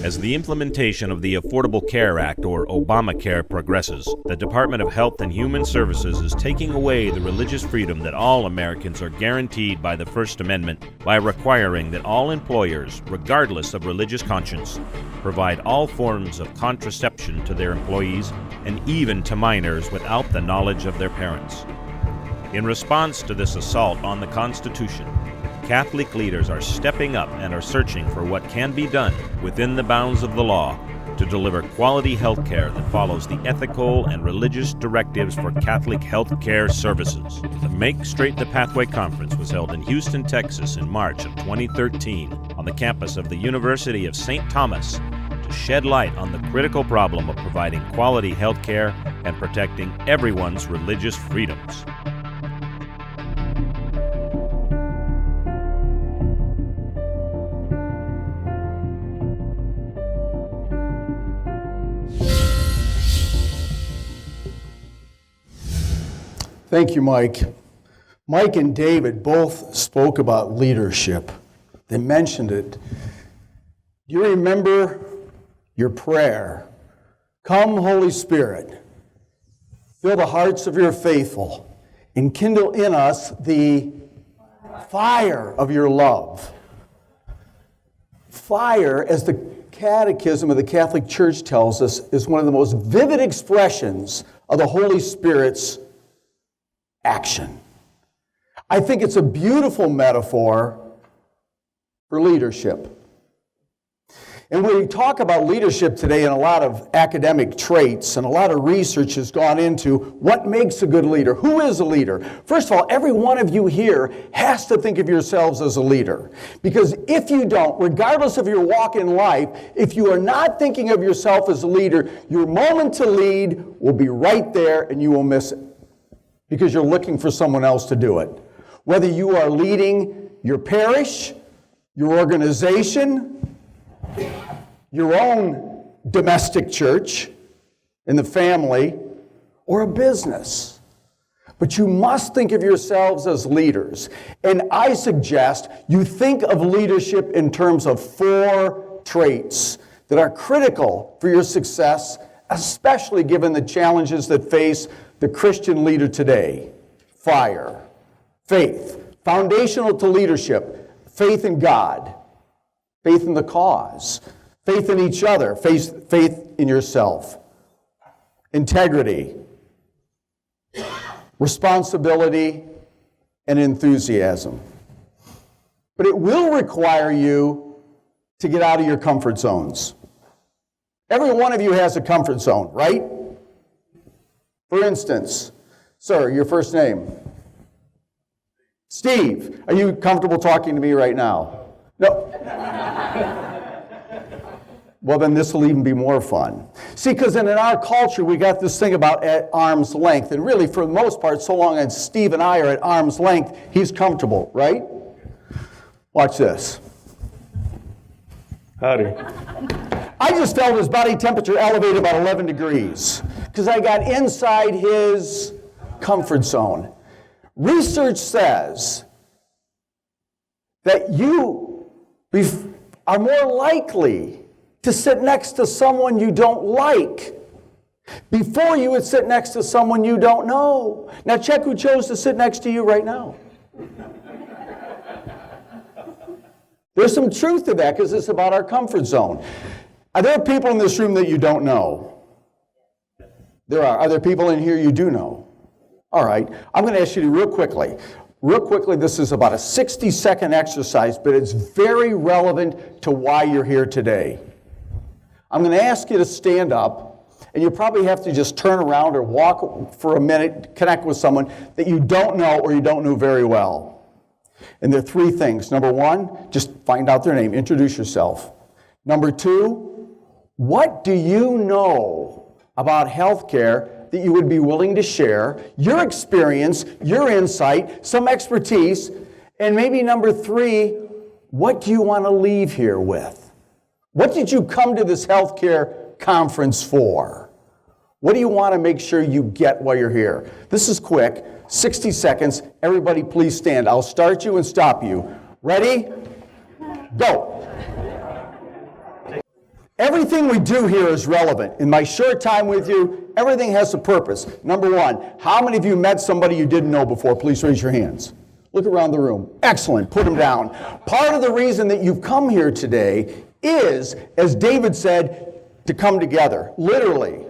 As the implementation of the Affordable Care Act, or Obamacare, progresses, the Department of Health and Human Services is taking away the religious freedom that all Americans are guaranteed by the First Amendment by requiring that all employers, regardless of religious conscience, provide all forms of contraception to their employees and even to minors without the knowledge of their parents. In response to this assault on the Constitution, Catholic leaders are stepping up and are searching for what can be done within the bounds of the law to deliver quality health care that follows the ethical and religious directives for Catholic health care services. The Make Straight the Pathway Conference was held in Houston, Texas in March of 2013 on the campus of the University of St. Thomas to shed light on the critical problem of providing quality health care and protecting everyone's religious freedoms. Thank you, Mike. Mike and David both spoke about leadership. They mentioned it. Do you remember your prayer? Come, Holy Spirit, fill the hearts of your faithful, and kindle in us the fire of your love. Fire, as the Catechism of the Catholic Church tells us, is one of the most vivid expressions of the Holy Spirit's action. I think it's a beautiful metaphor for leadership. And when we talk about leadership today, and a lot of academic traits and a lot of research has gone into what makes a good leader. Who is a leader? First of all, every one of you here has to think of yourselves as a leader. Because if you don't, regardless of your walk in life, if you are not thinking of yourself as a leader, your moment to lead will be right there and you will miss it. Because you're looking for someone else to do it. Whether you are leading your parish, your organization, your own domestic church, in the family, or a business. But you must think of yourselves as leaders. And I suggest you think of leadership in terms of 4 traits that are critical for your success, especially given the challenges that face the Christian leader today. Fire, faith, foundational to leadership, faith in God, faith in the cause, faith in each other, faith in yourself, integrity, responsibility, and enthusiasm. But it will require you to get out of your comfort zones. Every one of you has a comfort zone, right? For instance, sir, your first name? Steve. Are you comfortable talking to me right now? No. Well, then this will even be more fun. See, because in our culture, we got this thing about at arm's length. And really, for the most part, so long as Steve and I are at arm's length, he's comfortable, right? Watch this. Howdy. I just felt his body temperature elevated about 11 degrees because I got inside his comfort zone. Research says that you are more likely to sit next to someone you don't like before you would sit next to someone you don't know. Now check who chose to sit next to you right now. There's some truth to that because it's about our comfort zone. Are there people in this room that you don't know? There are. Are there people in here you do know? All right. I'm going to ask you to real quickly, this is about a 60-second exercise, but it's very relevant to why you're here today. I'm going to ask you to stand up, and you probably have to just turn around or walk for a minute, connect with someone that you don't know or you don't know very well. And there are 3 things. Number 1, just find out their name, introduce yourself. Number 2, what do you know about healthcare that you would be willing to share, your experience, your insight, some expertise, and maybe number 3, what do you want to leave here with? What did you come to this healthcare conference for? What do you want to make sure you get while you're here? This is quick, 60 seconds. Everybody please stand. I'll start you and stop you. Ready? Go. Everything we do here is relevant. In my short time with you, everything has a purpose. Number one, how many of you met somebody you didn't know before? Please raise your hands. Look around the room. Excellent. Put them down. Part of the reason that you've come here today is, as David said, to come together, literally.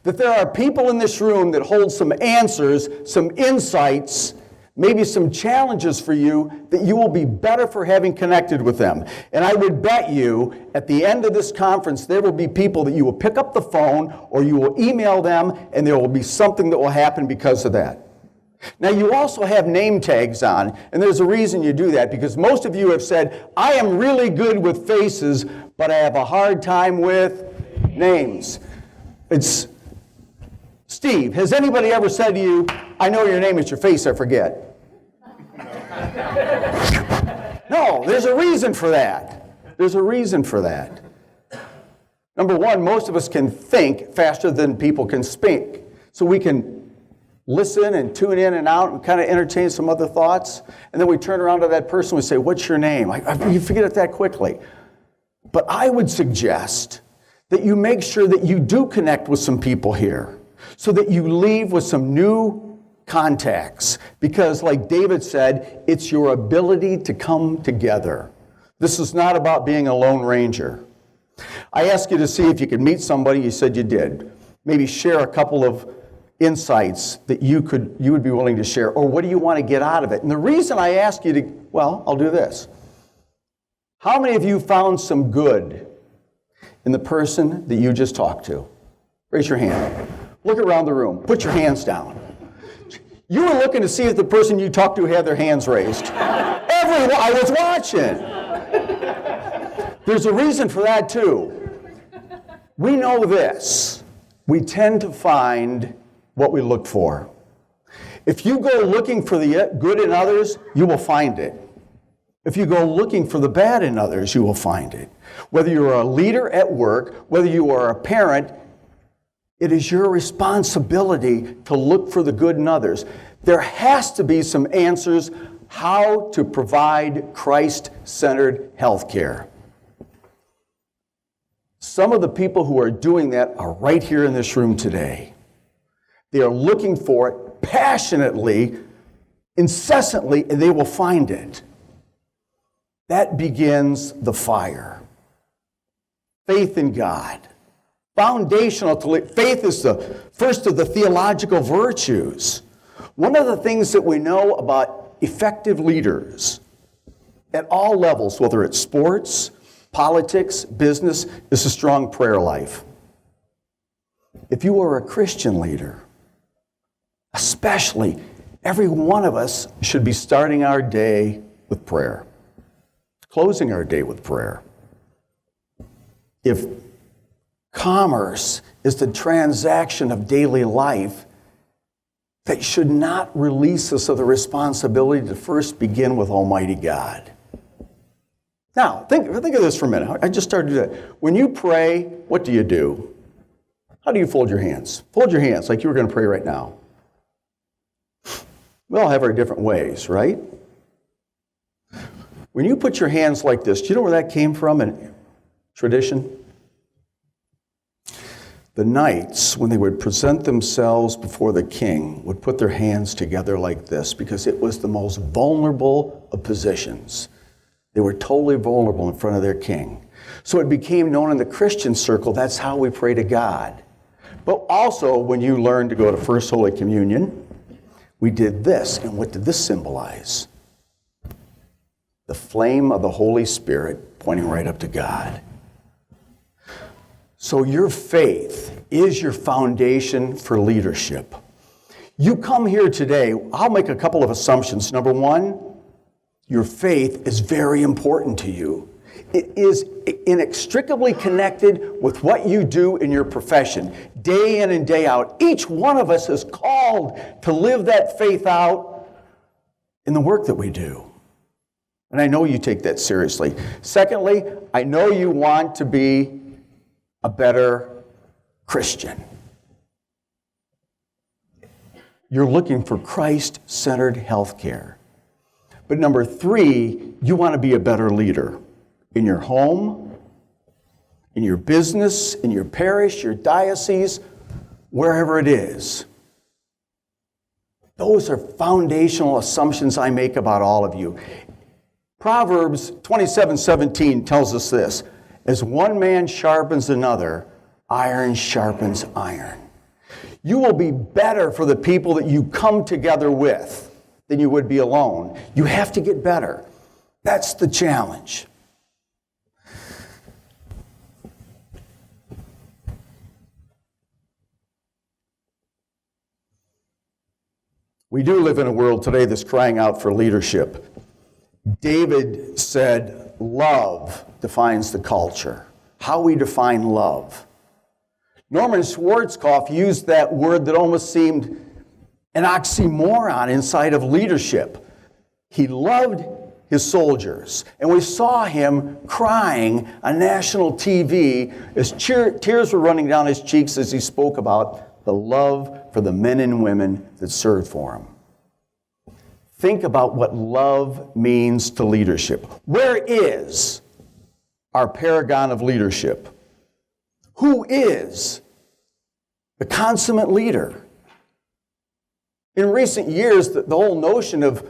That there are people in this room that hold some answers, some insights, maybe some challenges for you that you will be better for having connected with them. And I would bet you at the end of this conference there will be people that you will pick up the phone or you will email them and there will be something that will happen because of that. Now you also have name tags on, and there's a reason you do that, because most of you have said, I am really good with faces, but I have a hard time with names. It's Steve, has anybody ever said to you, I know your name, it's your face I forget? No, there's a reason for that. There's a reason for that. Number one, most of us can think faster than people can speak. So we can listen and tune in and out and kind of entertain some other thoughts. And then we turn around to that person and we say, what's your name? You forget it that quickly. But I would suggest that you make sure that you do connect with some people here so that you leave with some new contacts. Because like David said, it's your ability to come together. This is not about being a lone ranger. I asked you to see if you could meet somebody. You said you did. Maybe share a couple of insights that you would be willing to share, or what do you want to get out of it? And the reason I ask you to, well, I'll do this. How many of you found some good in the person that you just talked to? Raise your hand. Look around the room. Put your hands down. You were looking to see if the person you talked to had their hands raised. Everyone, I was watching. There's a reason for that too. We know this. We tend to find what we look for. If you go looking for the good in others, you will find it. If you go looking for the bad in others, you will find it. Whether you're a leader at work, whether you are a parent, it is your responsibility to look for the good in others. There has to be some answers how to provide Christ-centered health care. Some of the people who are doing that are right here in this room today. They are looking for it passionately, incessantly, and they will find it. That begins the fire. Faith in God. Foundational to faith is the first of the theological virtues. One of the things that we know about effective leaders at all levels, whether it's sports, politics, business, is a strong prayer life. If you are a Christian leader, especially, every one of us should be starting our day with prayer, closing our day with prayer. If commerce is the transaction of daily life, that should not release us of the responsibility to first begin with Almighty God. Now, think of this for a minute. I just started to do that. When you pray, what do? How do you fold your hands? Fold your hands like you were going to pray right now. We all have our different ways, right? When you put your hands like this, do you know where that came from in tradition? The knights, when they would present themselves before the king, would put their hands together like this because it was the most vulnerable of positions. They were totally vulnerable in front of their king. So it became known in the Christian circle, that's how we pray to God. But also, when you learned to go to First Holy Communion, we did this. And what did this symbolize? The flame of the Holy Spirit pointing right up to God. So your faith is your foundation for leadership. You come here today, I'll make a couple of assumptions. Number one, your faith is very important to you. It is inextricably connected with what you do in your profession, day in and day out. Each one of us is called to live that faith out in the work that we do. And I know you take that seriously. Secondly, I know you want to be a better Christian. You're looking for Christ-centered health care. But number three, you want to be a better leader in your home, in your business, in your parish, your diocese, wherever it is. Those are foundational assumptions I make about all of you. Proverbs 27:17 tells us this: as one man sharpens another, iron sharpens iron. You will be better for the people that you come together with than you would be alone. You have to get better. That's the challenge. We do live in a world today that's crying out for leadership. David said, love defines the culture. How we define love. Norman Schwarzkopf used that word that almost seemed an oxymoron inside of leadership. He loved his soldiers, and we saw him crying on national TV as tears were running down his cheeks as he spoke about the love for the men and women that served for him. Think about what love means to leadership. Where is our paragon of leadership? Who is the consummate leader? In recent years, the whole notion of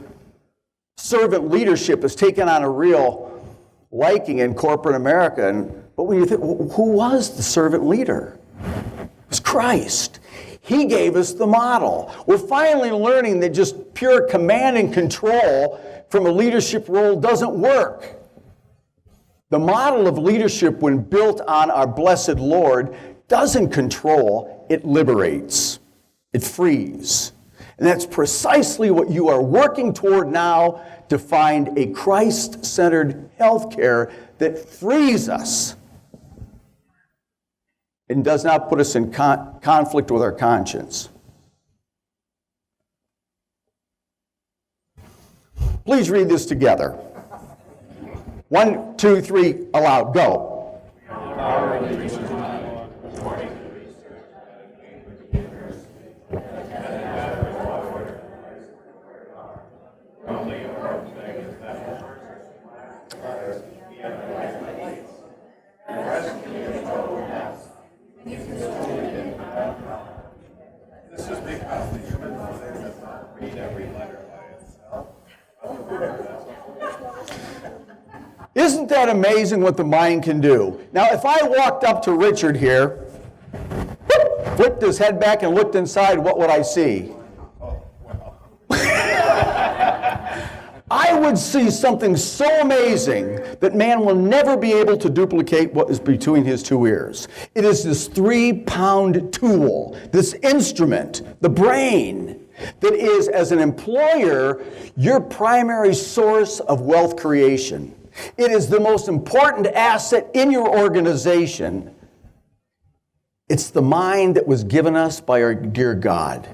servant leadership has taken on a real liking in corporate America. But when you think, who was the servant leader? It was Christ. He gave us the model. We're finally learning that just pure command and control from a leadership role doesn't work. The model of leadership, when built on our blessed Lord, doesn't control, it liberates. It frees. And that's precisely what you are working toward now, to find a Christ-centered healthcare that frees us and does not put us in conflict with our conscience. Please read this together. 1, 2, 3, aloud, go. Isn't that amazing what the mind can do? Now, if I walked up to Richard here, flipped his head back and looked inside, what would I see? I would see something so amazing that man will never be able to duplicate what is between his two ears. It is this 3-pound tool, this instrument, the brain, that is, as an employer, your primary source of wealth creation. It is the most important asset in your organization. It's the mind that was given us by our dear God.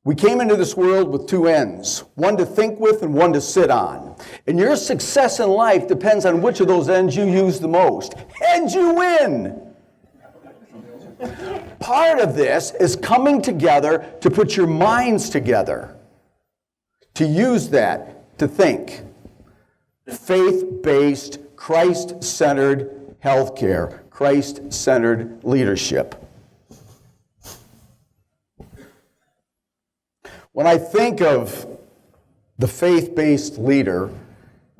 We came into this world with two ends, one to think with and one to sit on. And your success in life depends on which of those ends you use the most. Heads, you win. Part of this is coming together to put your minds together, to use that to think. Faith-based, Christ-centered healthcare, Christ-centered leadership. When I think of the faith-based leader,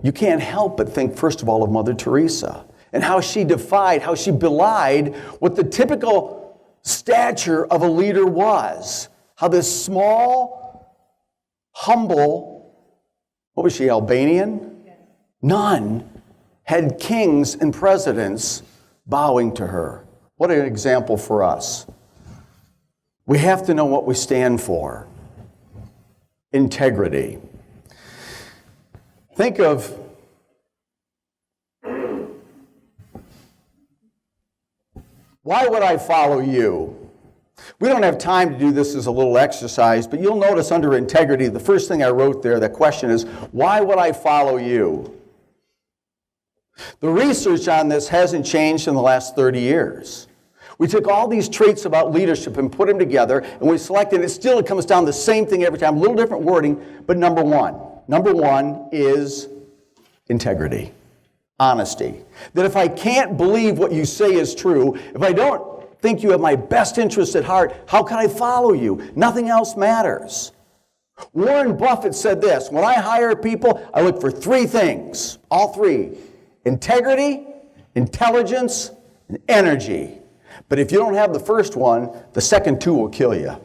you can't help but think, first of all, of Mother Teresa and how she defied, how she belied what the typical stature of a leader was. How this small, humble, what was she, Albanian? Nun had kings and presidents bowing to her. What an example for us. We have to know what we stand for. Integrity. Think of why would I follow you? We don't have time to do this as a little exercise, but you'll notice under integrity, the first thing I wrote there, the question is, why would I follow you? The research on this hasn't changed in the last 30 years. We took all these traits about leadership and put them together, and we selected, and it comes down to the same thing every time, a little different wording, but number one. Number one is integrity. honesty. That if I can't believe what you say is true, if I don't think you have my best interest at heart, how can I follow you? Nothing else matters. Warren Buffett said this: when I hire people, I look for three things, all three: integrity, intelligence, and energy. But if you don't have the first one, the second two will kill you.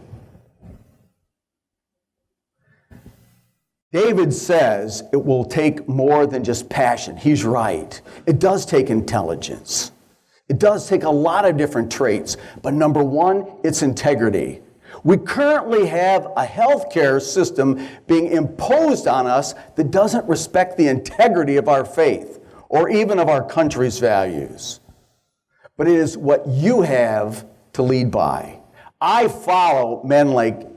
David says it will take more than just passion. He's right. It does take intelligence. It does take a lot of different traits. But number one, it's integrity. We currently have a healthcare system being imposed on us that doesn't respect the integrity of our faith or even of our country's values. But it is what you have to lead by. I follow men like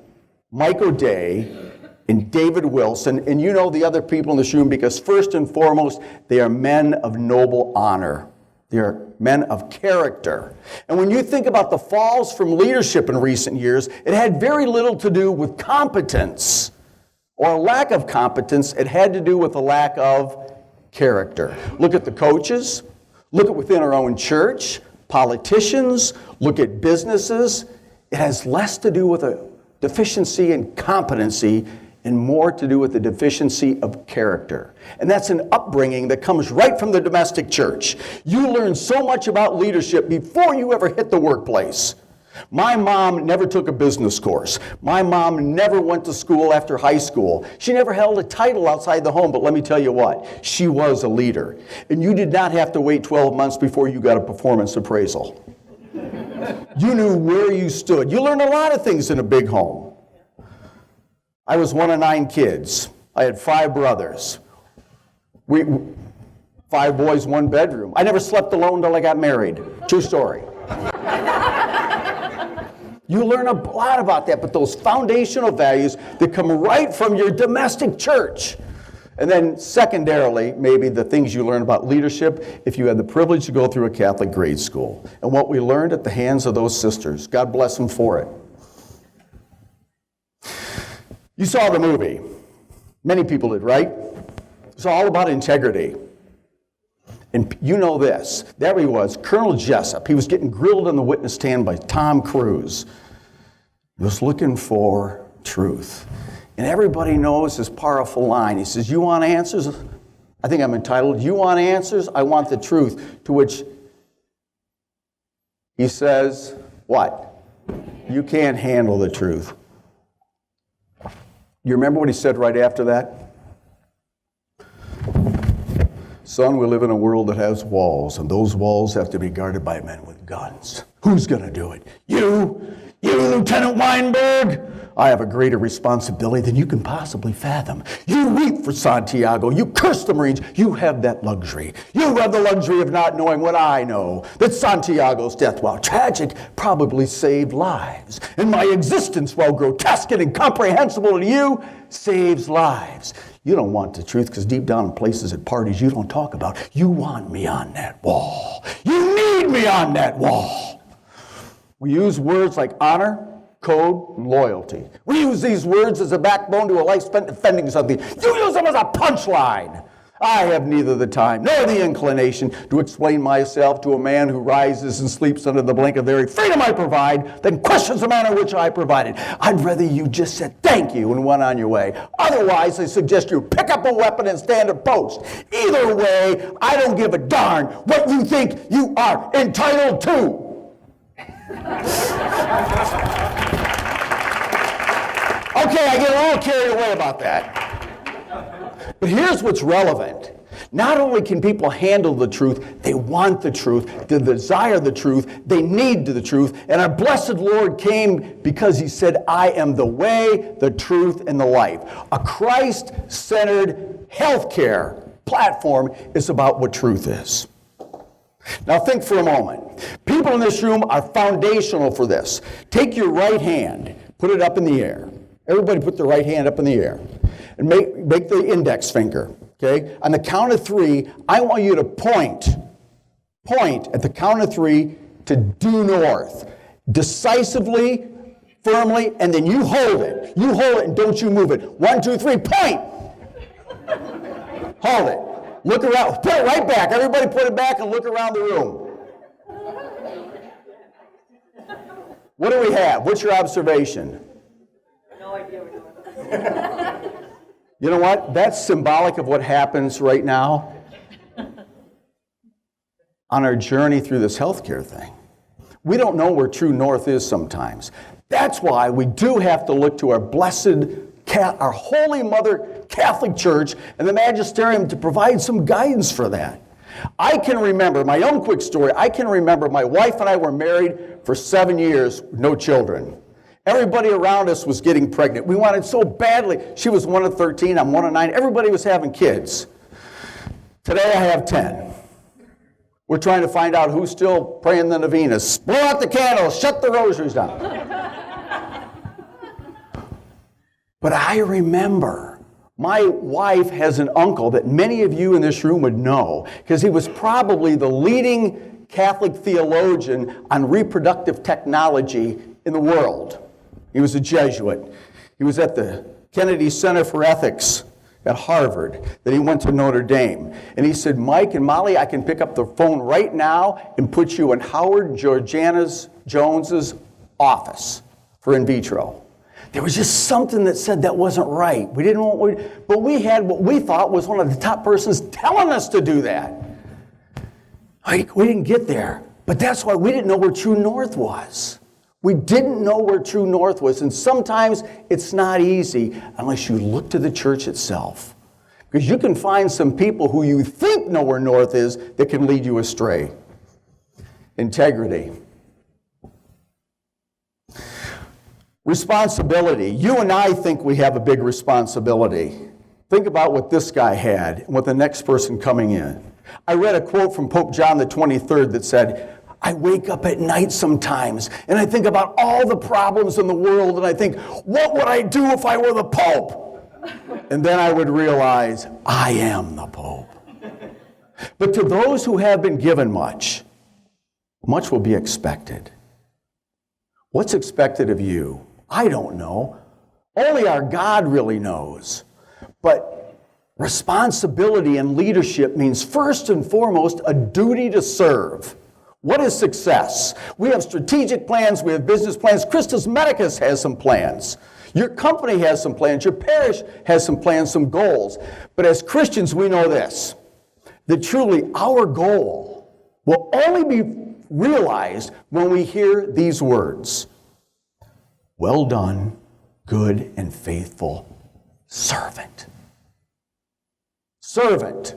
Mike O'Day and David Wilson, and you know the other people in this room because first and foremost, they are men of noble honor. They are men of character. And when you think about the falls from leadership in recent years, it had very little to do with competence or a lack of competence. It had to do with a lack of character. Look at the coaches. Look at within our own church, politicians. Look at businesses. It has less to do with a deficiency in competency and more to do with the deficiency of character. And that's an upbringing that comes right from the domestic church. You learn so much about leadership before you ever hit the workplace. My mom never took a business course. My mom never went to school after high school. She never held a title outside the home, but let me tell you what, she was a leader. And you did not have to wait 12 months before you got a performance appraisal. You knew where you stood. You learned a lot of things in a big home. I was one of 9 kids. I had 5 brothers. 5 boys, 1 bedroom. I never slept alone until I got married. True story. You learn a lot about that, but those foundational values that come right from your domestic church. And then secondarily, maybe the things you learn about leadership if you had the privilege to go through a Catholic grade school. And what we learned at the hands of those sisters. God bless them for it. You saw the movie. Many people did, right? It's all about integrity. And you know this. There he was, Colonel Jessup. He was getting grilled on the witness stand by Tom Cruise. He was looking for truth. And everybody knows his powerful line. He says, you want answers? I think I'm entitled, you want answers? I want the truth. To which he says, what? You can't handle the truth. You remember what he said right after that? Son, we live in a world that has walls, and those walls have to be guarded by men with guns. Who's going to do it? You, Lieutenant Weinberg. I have a greater responsibility than you can possibly fathom. You weep for Santiago. You curse the Marines. You have that luxury. You have the luxury of not knowing what I know, that Santiago's death, while tragic, probably saved lives. And my existence, while grotesque and incomprehensible to you, saves lives. You don't want the truth because deep down in places at parties you don't talk about, you want me on that wall. You need me on that wall. We use words like honor, code, and loyalty. We use these words as a backbone to a life spent defending something. You use them as a punchline. I have neither the time nor the inclination to explain myself to a man who rises and sleeps under the blanket of the very freedom I provide, then questions the manner in which I provided. I'd rather you just said thank you and went on your way. Otherwise, I suggest you pick up a weapon and stand at post. Either way, I don't give a darn what you think you are entitled to. Okay, I get a little carried away about that. But here's what's relevant. Not only can people handle the truth, they want the truth, they desire the truth, they need the truth. And our blessed Lord came because he said, I am the way, the truth, and the life. A Christ-centered healthcare platform is about what truth is. Now think for a moment. People in this room are foundational for this. Take your right hand, put it up in the air. Everybody put their right hand up in the air. And make the index finger, okay? On the count of 3, I want you to point at the count of 3 to due north. Decisively, firmly, and then you hold it. You hold it and don't you move it. 1, 2, 3, point! Hold it. Look around. Put it right back. Everybody put it back and look around the room. What do we have? What's your observation? No idea we're doing. You know what? That's symbolic of what happens right now on our journey through this healthcare thing. We don't know where true north is sometimes. That's why we do have to look to our blessed, our Holy Mother Catholic Church and the Magisterium to provide some guidance for that. I can remember, my own quick story, I can remember my wife and I were married for 7 years, no children. Everybody around us was getting pregnant. We wanted so badly. She was 1 of 13, I'm 1 of 9. Everybody was having kids. Today I have 10. We're trying to find out who's still praying the novenas. Blow out the candles, shut the rosaries down. But I remember, my wife has an uncle that many of you in this room would know, because he was probably the leading Catholic theologian on reproductive technology in the world. He was a Jesuit. He was at the Kennedy Center for Ethics at Harvard. Then he went to Notre Dame. And he said, Mike and Molly, I can pick up the phone right now and put you in Howard Jones's office for in vitro. There was just something that said that wasn't right. We didn't want, but we had what we thought was one of the top persons telling us to do that. We didn't get there. But that's why we didn't know where true north was. We didn't know where true north was. And sometimes it's not easy unless you look to the church itself. Because you can find some people who you think know where north is that can lead you astray. Integrity. Responsibility. You and I think we have a big responsibility. Think about what this guy had and what the next person coming in. I read a quote from Pope John the 23rd that said, I wake up at night sometimes and I think about all the problems in the world and I think, what would I do if I were the Pope? And then I would realize, I am the Pope. But to those who have been given much, much will be expected. What's expected of you? I don't know. Only our God really knows. But responsibility and leadership means first and foremost a duty to serve. What is success? We have strategic plans, we have business plans. Christus Medicus has some plans. Your company has some plans. Your parish has some plans, some goals. But as Christians, we know this, that truly our goal will only be realized when we hear these words. Well done, good and faithful servant. Servant.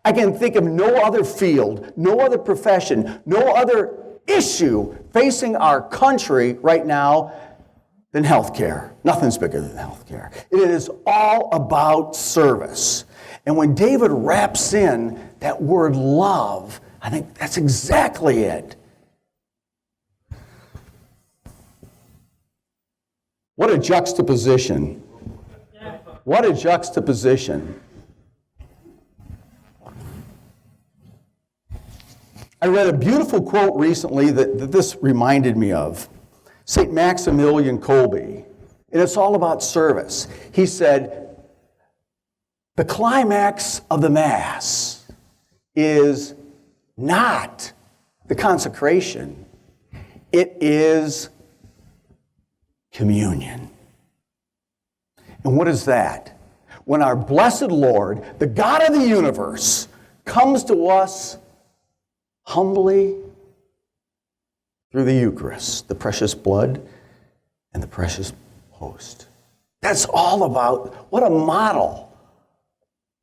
I can think of no other field, no other profession, no other issue facing our country right now than healthcare. Nothing's bigger than healthcare. It is all about service. And when David wraps in that word love, I think that's exactly it. What a juxtaposition. What a juxtaposition. I read a beautiful quote recently that this reminded me of. St. Maximilian Kolbe. And it's all about service. He said, the climax of the Mass is not the consecration. It is communion. And what is that? When our blessed Lord, the God of the universe, comes to us humbly through the Eucharist, the precious blood and the precious host. That's all about, what a model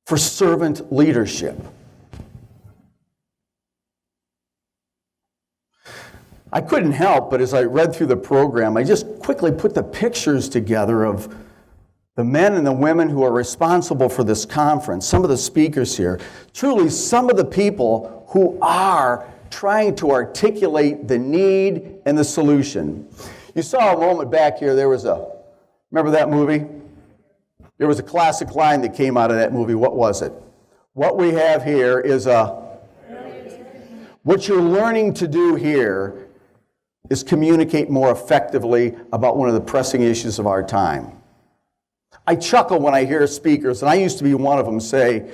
for servant leadership. I couldn't help, but as I read through the program, I just quickly put the pictures together of the men and the women who are responsible for this conference, some of the speakers here, truly some of the people who are trying to articulate the need and the solution. You saw a moment back here, remember that movie? There was a classic line that came out of that movie. What was it? What we have here is what you're learning to do here is communicate more effectively about one of the pressing issues of our time. I chuckle when I hear speakers, and I used to be one of them, say,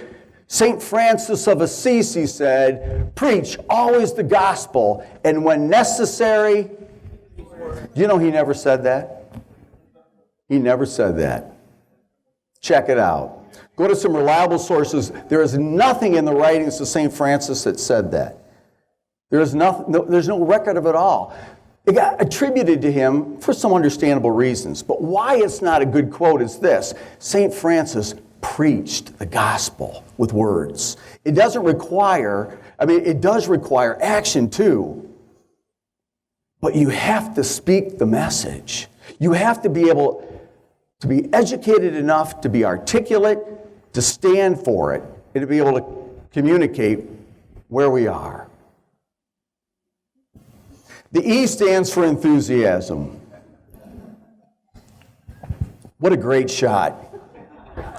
St. Francis of Assisi said, preach always the gospel, and when necessary, you know he never said that? He never said that. Check it out. Go to some reliable sources. There is nothing in the writings of St. Francis that said that. There's no record of it all. It got attributed to him for some understandable reasons. But why it's not a good quote is this. St. Francis preached the gospel with words. It does require action too. But you have to speak the message. You have to be able to be educated enough to be articulate, to stand for it, and to be able to communicate where we are. The E stands for enthusiasm. What a great shot.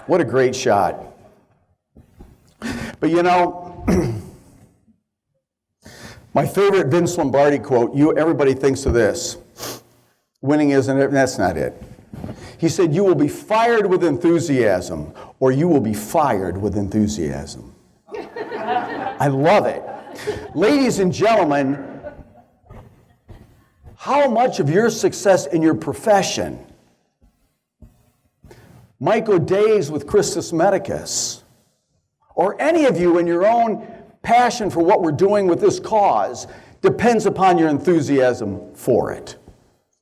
What a great shot. But you know, my favorite Vince Lombardi quote, everybody thinks of this. Winning isn't it? That's not it. He said, you will be fired with enthusiasm, or you will be fired with enthusiasm. I love it. Ladies and gentlemen, how much of your success in your profession might go days with Christus Medicus, or any of you in your own passion for what we're doing with this cause depends upon your enthusiasm for it.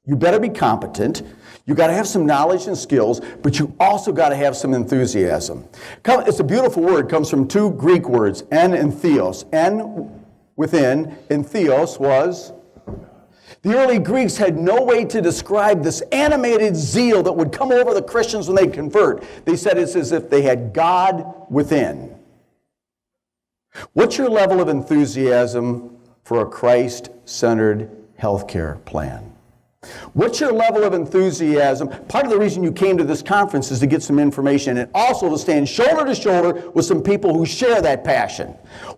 You better be competent. You got to have some knowledge and skills, but you also got to have some enthusiasm. It's a beautiful word. It comes from two Greek words, en and theos. En within, and theos was. The early Greeks had no way to describe this animated zeal that would come over the Christians when they convert. They said it's as if they had God within. What's your level of enthusiasm for a Christ-centered healthcare plan? What's your level of enthusiasm? Part of the reason you came to this conference is to get some information and also to stand shoulder to shoulder with some people who share that passion.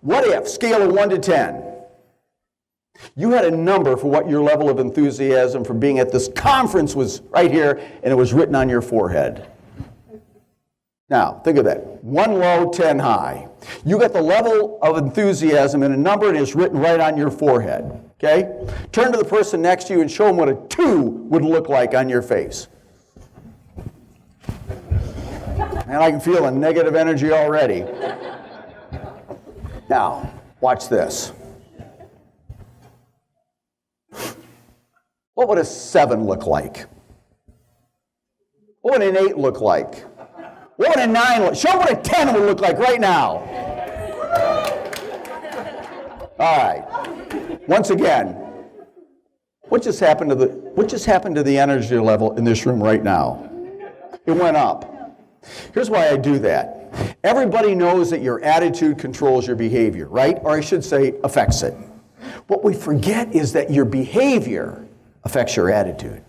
What if, scale of 1 to 10, you had a number for what your level of enthusiasm for being at this conference was right here, and it was written on your forehead? Now, think of that. 1 low, 10 high. You got the level of enthusiasm in a number, and it's written right on your forehead. Okay? Turn to the person next to you and show them what a 2 would look like on your face. And I can feel a negative energy already. Now, watch this. What would a 7 look like? What would an 8 look like? What would a 9 look like? Show what a 10 would look like right now. All right. Once again, what just happened to the energy level in this room right now? It went up. Here's why I do that. Everybody knows that your attitude controls your behavior, right? Or I should say, affects it. What we forget is that your behavior affects your attitude.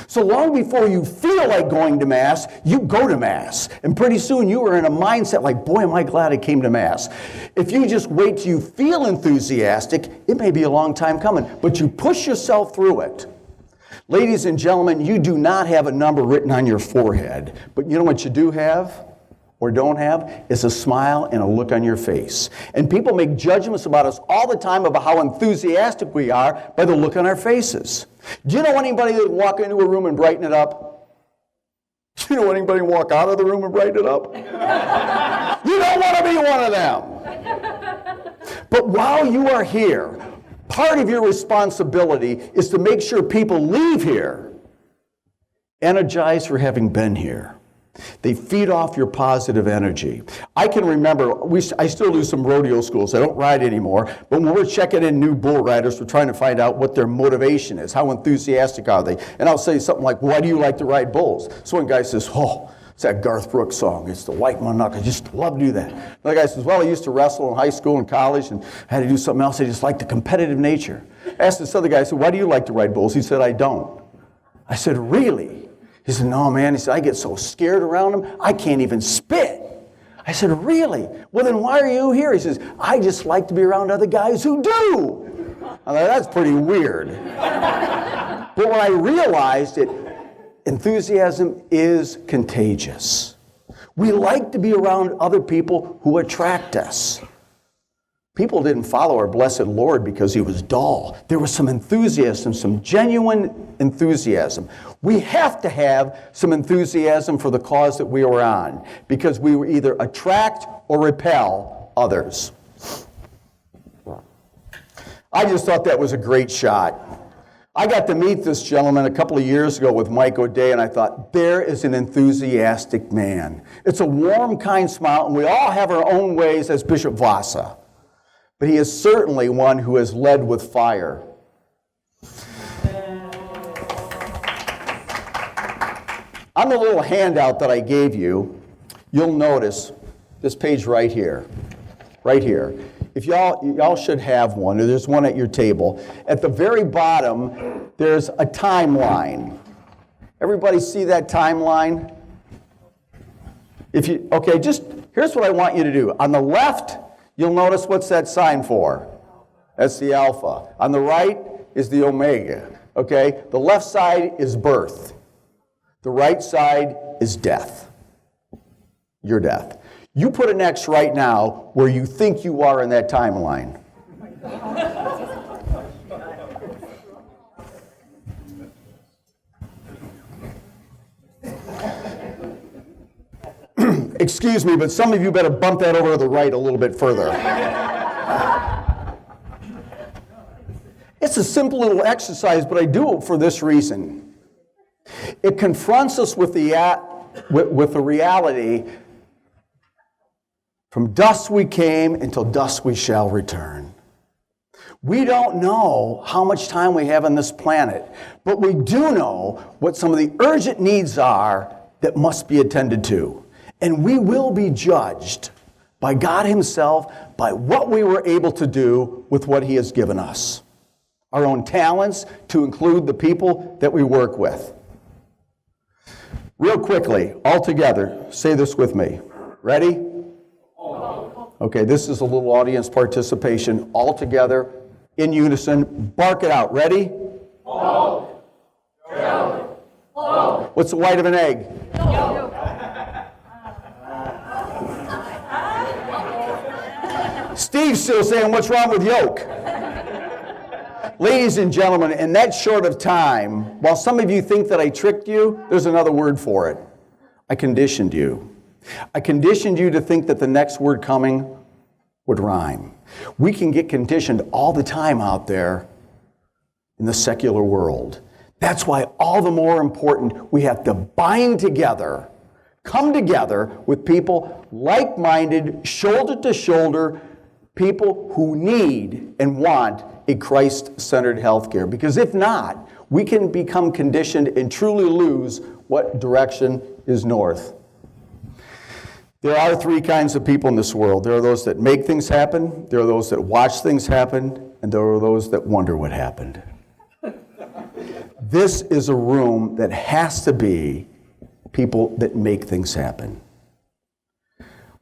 So long before you feel like going to Mass, you go to Mass. And pretty soon you are in a mindset like, boy, am I glad I came to Mass. If you just wait till you feel enthusiastic, it may be a long time coming, but you push yourself through it. Ladies and gentlemen, you do not have a number written on your forehead, but you know what you do have or don't have is a smile and a look on your face. And people make judgments about us all the time about how enthusiastic we are by the look on our faces. Do you know anybody that walk into a room and brighten it up? Do you know anybody walk out of the room and brighten it up? You don't want to be one of them. But while you are here, part of your responsibility is to make sure people leave here energized for having been here. They feed off your positive energy. I can remember, I still do some rodeo schools. I don't ride anymore. But when we're checking in new bull riders, we're trying to find out what their motivation is. How enthusiastic are they? And I'll say something like, why do you like to ride bulls? So one guy says, oh, it's that Garth Brooks song. It's the White Monarch. I just love to do that. Another guy says, well, I used to wrestle in high school and college and I had to do something else. I just like the competitive nature. I asked this other guy, I said, why do you like to ride bulls? He said, I don't. I said, really? He said, no, man. He said, I get so scared around them, I can't even spit. I said, really? Well, then why are you here? He says, I just like to be around other guys who do. I thought, that's pretty weird. But when I realized it, enthusiasm is contagious. We like to be around other people who attract us. People didn't follow our blessed Lord because he was dull. There was some enthusiasm, some genuine enthusiasm. We have to have some enthusiasm for the cause that we were on, because we will either attract or repel others. I just thought that was a great shot. I got to meet this gentleman a couple of years ago with Mike O'Day, and I thought, there is an enthusiastic man. It's a warm, kind smile, and we all have our own ways as Bishop Vasa. But he is certainly one who has led with fire. On the little handout that I gave you, you'll notice this page right here. Right here. If y'all should have one, or there's one at your table. At the very bottom, there's a timeline. Everybody see that timeline? Okay, just here's what I want you to do. On the left, you'll notice what's that sign for? That's the alpha. On the right is the omega. Okay? The left side is birth. The right side is death. Your death. You put an X right now where you think you are in that timeline. Excuse me, but some of you better bump that over to the right a little bit further. It's a simple little exercise, but I do it for this reason. It confronts us with the reality, from dust we came, until dust we shall return. We don't know how much time we have on this planet, but we do know what some of the urgent needs are that must be attended to. And we will be judged by God himself, by what we were able to do with what he has given us. Our own talents, to include the people that we work with. Real quickly, all together, say this with me. Ready? Okay, this is a little audience participation. All together, in unison, bark it out. Ready? What's the white of an egg? Steve's still saying, what's wrong with yolk? Ladies and gentlemen, in that short of time, while some of you think that I tricked you, there's another word for it. I conditioned you. I conditioned you to think that the next word coming would rhyme. We can get conditioned all the time out there in the secular world. That's why all the more important we have to bind together, come together with people like-minded, shoulder to shoulder, people who need and want a Christ-centered healthcare. Because if not, we can become conditioned and truly lose what direction is north. There are three kinds of people in this world. There are those that make things happen, there are those that watch things happen, and there are those that wonder what happened. This is a room that has to be people that make things happen.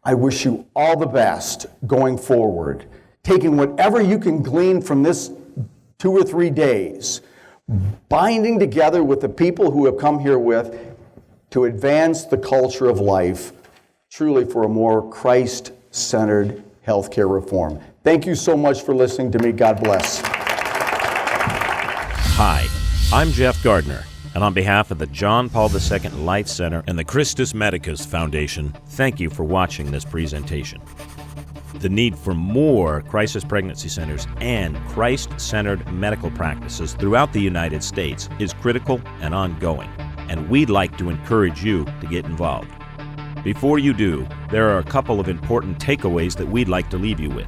I wish you all the best going forward, taking whatever you can glean from this 2 or 3 days, binding together with the people who have come here with to advance the culture of life, truly for a more Christ-centered healthcare reform. Thank you so much for listening to me. God bless. Hi, I'm Jeff Gardner, and on behalf of the John Paul II Life Center and the Christus Medicus Foundation, thank you for watching this presentation. The need for more crisis pregnancy centers and Christ-centered medical practices throughout the United States is critical and ongoing, and we'd like to encourage you to get involved. Before you do, there are a couple of important takeaways that we'd like to leave you with.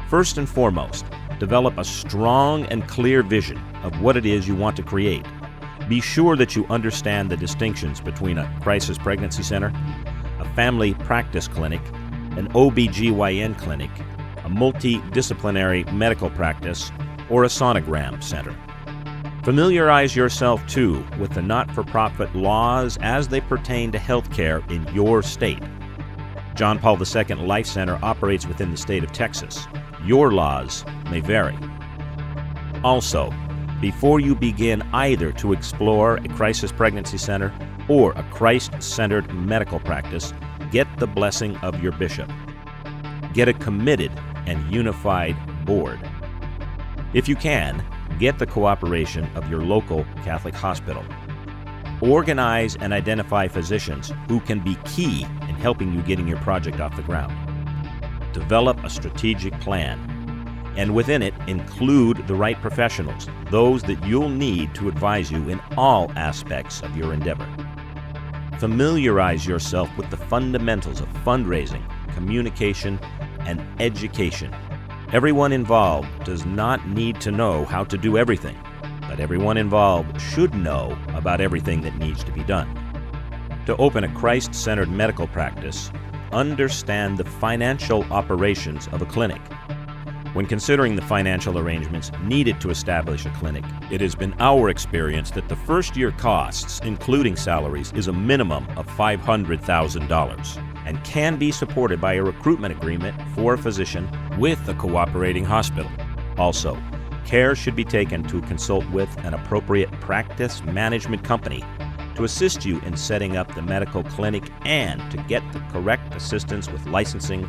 First and foremost, develop a strong and clear vision of what it is you want to create. Be sure that you understand the distinctions between a crisis pregnancy center, a family practice clinic, an OB/GYN clinic, a multidisciplinary medical practice, or a sonogram center. Familiarize yourself, too, with the not-for-profit laws as they pertain to healthcare in your state. John Paul II Life Center operates within the state of Texas. Your laws may vary. Also, before you begin either to explore a crisis pregnancy center or a Christ-centered medical practice, get the blessing of your bishop. Get a committed and unified board. If you can, get the cooperation of your local Catholic hospital. Organize and identify physicians who can be key in helping you getting your project off the ground. Develop a strategic plan, and within it include the right professionals, those that you'll need to advise you in all aspects of your endeavor. Familiarize yourself with the fundamentals of fundraising, communication, and education. Everyone involved does not need to know how to do everything, but everyone involved should know about everything that needs to be done. To open a Christ-centered medical practice, understand the financial operations of a clinic. When considering the financial arrangements needed to establish a clinic, it has been our experience that the first-year costs, including salaries, is a minimum of $500,000 and can be supported by a recruitment agreement for a physician with a cooperating hospital. Also, care should be taken to consult with an appropriate practice management company to assist you in setting up the medical clinic and to get the correct assistance with licensing,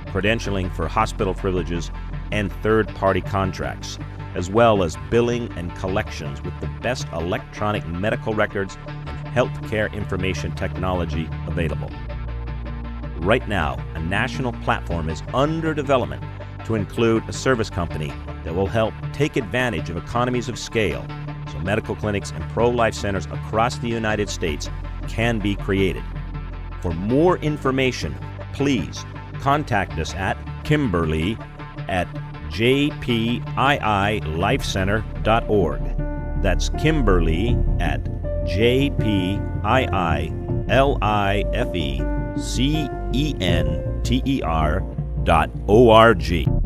credentialing for hospital privileges, and third-party contracts, as well as billing and collections with the best electronic medical records and healthcare information technology available. Right now, a national platform is under development to include a service company that will help take advantage of economies of scale so medical clinics and pro-life centers across the United States can be created. For more information, please contact us at Kimberly@jpiilifecenter.org. That's Kimberly at jpiilifecenter.org.